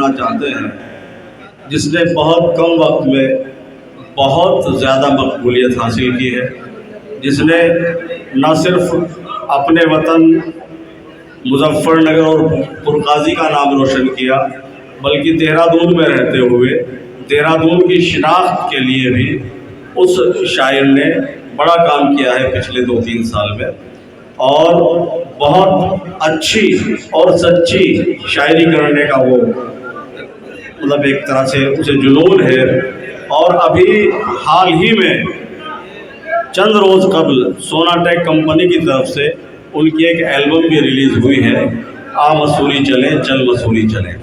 दिखाना चाहते हैं, जिसने बहुत कम वक्त में बहुत ज़्यादा मकबूलियत हासिल की है, जिसने न सिर्फ अपने वतन मुजफ्फरनगर और पुरकाजी का नाम रोशन किया, बल्कि देहरादून में रहते हुए देहरादून की शिनाख्त के लिए भी उस शायर ने बड़ा काम किया है पिछले 2-3 साल में। और बहुत अच्छी और सच्ची शायरी करने का वो मतलब एक तरह से उसे जुनून है। और अभी हाल ही में चंद रोज़ कबल सोनाटेक कंपनी की तरफ से उनकी एक एल्बम भी रिलीज़ हुई है, आ मसूरी चलें चल मसूरी चलें।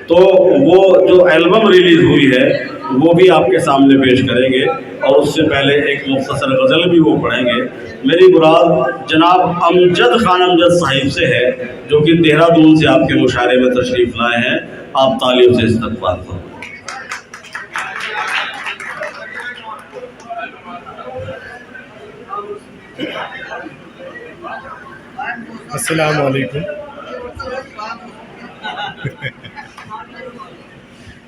तो वो जो एल्बम रिलीज़ हुई है वो भी आपके सामने पेश करेंगे, और उससे पहले एक मुख्तसर गज़ल भी वो पढ़ेंगे। मेरी मुराद जनाब अमजद खान अमजद साहिब से है, जो कि देहरादून से आपके मुशायरे में तशरीफ़ लाए हैं। आप तालियों से इस्तक़बाल करें। अस्सलाम वालेकुम।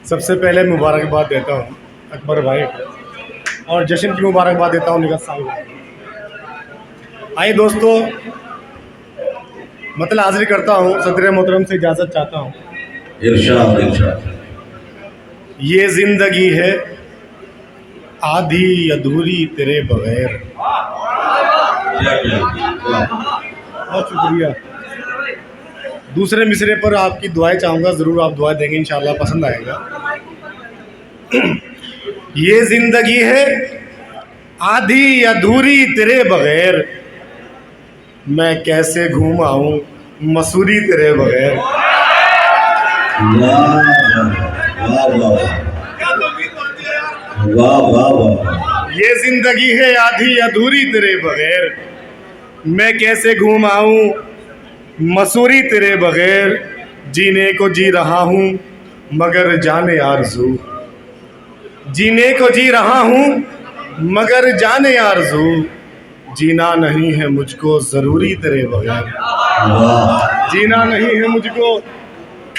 सबसे पहले मुबारकबाद देता हूँ अकबर भाई को, और जश्न की मुबारकबाद देता हूँ निगत साहब। आइए दोस्तों, मतलब हाजिर करता हूँ, सदर मोहतरम से इजाज़त चाहता हूँ। इरशाद इरशाद। ये ज़िंदगी है आधी अधूरी तेरे बगैर। बहुत शुक्रिया। दूसरे मिसरे पर आपकी दुआएं चाहूँगा, ज़रूर आप दुआ देंगे, इंशाल्लाह पसंद आएगा। ये ज़िंदगी है आधी अधूरी तेरे बगैर, मैं कैसे घूम आऊँ मसूरी तेरे बगैर। ये ज़िंदगी है आधी अधूरी तेरे बगैर, मैं कैसे घूम आऊँ मसूरी तेरे बगैर। जीने को जी रहा हूँ मगर जाने आरज़ू, जीने को जी रहा हूँ मगर जाने आरज़ू, जीना नहीं है मुझको ज़रूरी तेरे बगैर। जीना नहीं है मुझको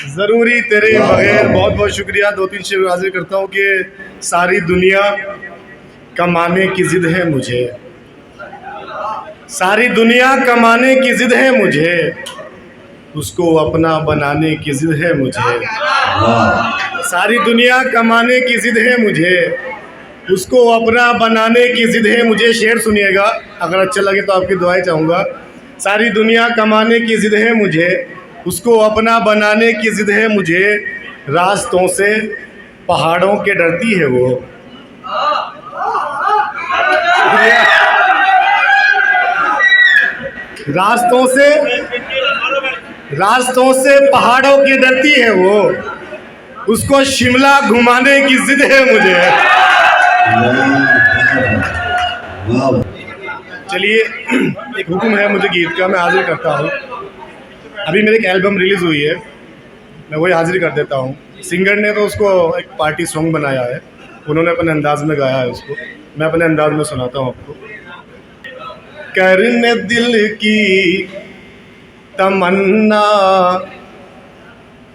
ज़रूरी तेरे बगैर। बहुत बहुत शुक्रिया। 2-3 शेर हाजिर करता हूँ कि सारी दुनिया कमाने की ज़िद है मुझे, सारी दुनिया कमाने की ज़िद है मुझे, उसको अपना बनाने की ज़िद है मुझे। सारी दुनिया कमाने की ज़िद है मुझे, उसको अपना बनाने की ज़िद है मुझे। शेर सुनिएगा, अगर अच्छा लगे तो आपकी दुआएं चाहूँगा। सारी दुनिया कमाने की ज़िद है मुझे, उसको अपना बनाने की ज़िद है मुझे, रास्तों से पहाड़ों के डरती है वो। रास्तों से पहाड़ों की डरती है वो, उसको शिमला घुमाने की जिद है मुझे। चलिए, एक हुक्म है मुझे गीत का, मैं हाजिर करता हूँ। अभी मेरी एक एल्बम रिलीज़ हुई है, मैं वही हाजिर कर देता हूँ। सिंगर ने तो उसको एक पार्टी सॉन्ग बनाया है, उन्होंने अपने अंदाज में गाया है उसको, मैं अपने अंदाज में सुनाता हूँ आपको। करने दिल की तमन्ना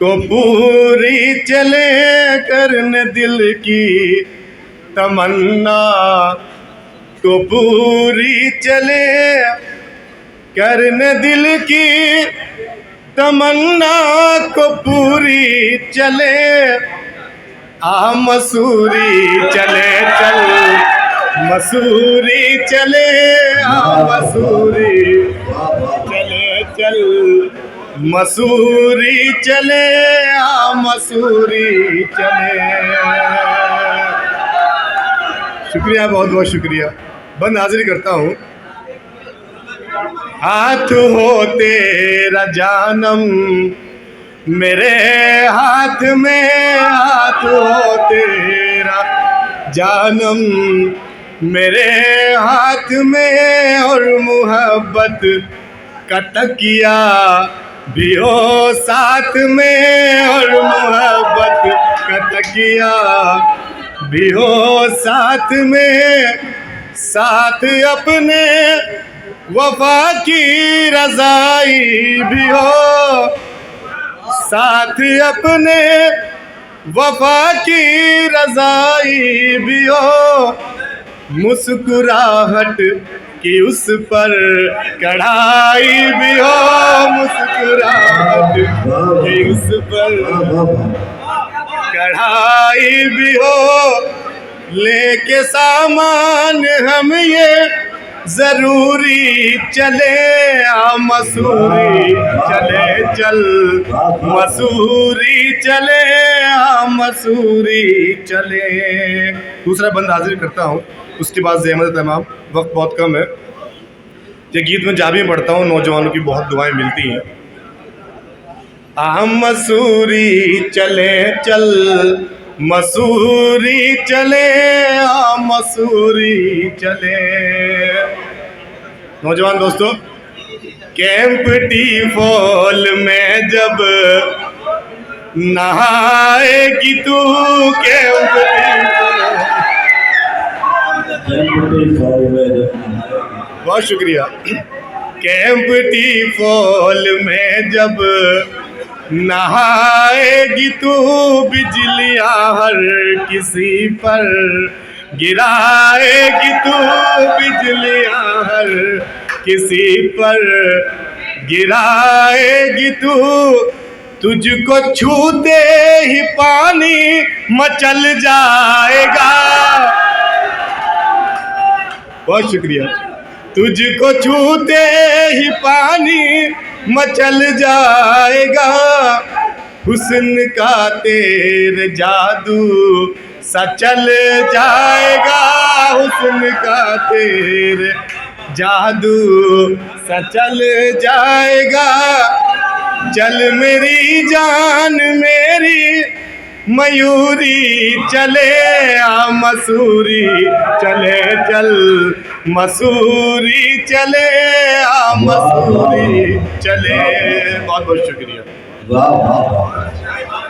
को पूरी चले, करने दिल की तमन्ना को पूरी चले, करने दिल की तमन्ना को पूरी चले। आ मसूरी चले चल, मसूरी चले, आ मसूरी चले चल, मसूरी चले, आ मसूरी चले। शुक्रिया, बहुत बहुत शुक्रिया। बंद हाजिरी करता हूँ। हाथ हो तेरा जानम मेरे हाथ में, हाथ हो तेरा जानम मेरे हाथ में, और मोहब्बत का तकिया भी हो साथ में, और मोहब्बत का तकिया भी हो साथ में, साथ अपने वफा की रज़ाई भी हो, साथ अपने वफा की रजाई भी हो, मुस्कुराहट की उस पर कढ़ाई भी हो, मुस्कुराहट की उस पर कढ़ाई भी हो, लेके सामान हम ये जरूरी चले, मसूरी चले चल, मसूरी चले, मसूरी चले। दूसरा बंद हाजिर करता हूँ, उसके बाद ज़हमत तमाम, वक्त बहुत कम है। ये गीत में जहाँ भी पढ़ता हूँ नौजवानों की बहुत दुआएं मिलती हैं। मसूरी चले चल, मसूरी चले, मसूरी चले। नौजवान दोस्तों, कैंप टी फॉल में जब नहाएगी तू, कैंप बहुत शुक्रिया। कैंप टी फॉल में जब नहाएगी तू, बिजलियां हर किसी पर गिराएगी तू, बिजलियां हर किसी पर गिराएगी तू, तुझको छूते ही पानी मचल जाएगा। बहुत शुक्रिया। तुझको छूते ही पानी मचल जाएगा, हुस्न का तेरे जादू सा चल जाएगा, हुस्न का तेरे जादू सा चल जाएगा। चल मेरी जान मेरी मयूरी चले, मसूरी चले चल, मसूरी चले, मसूरी चले। बहुत बहुत शुक्रिया। वाह वाह वाह।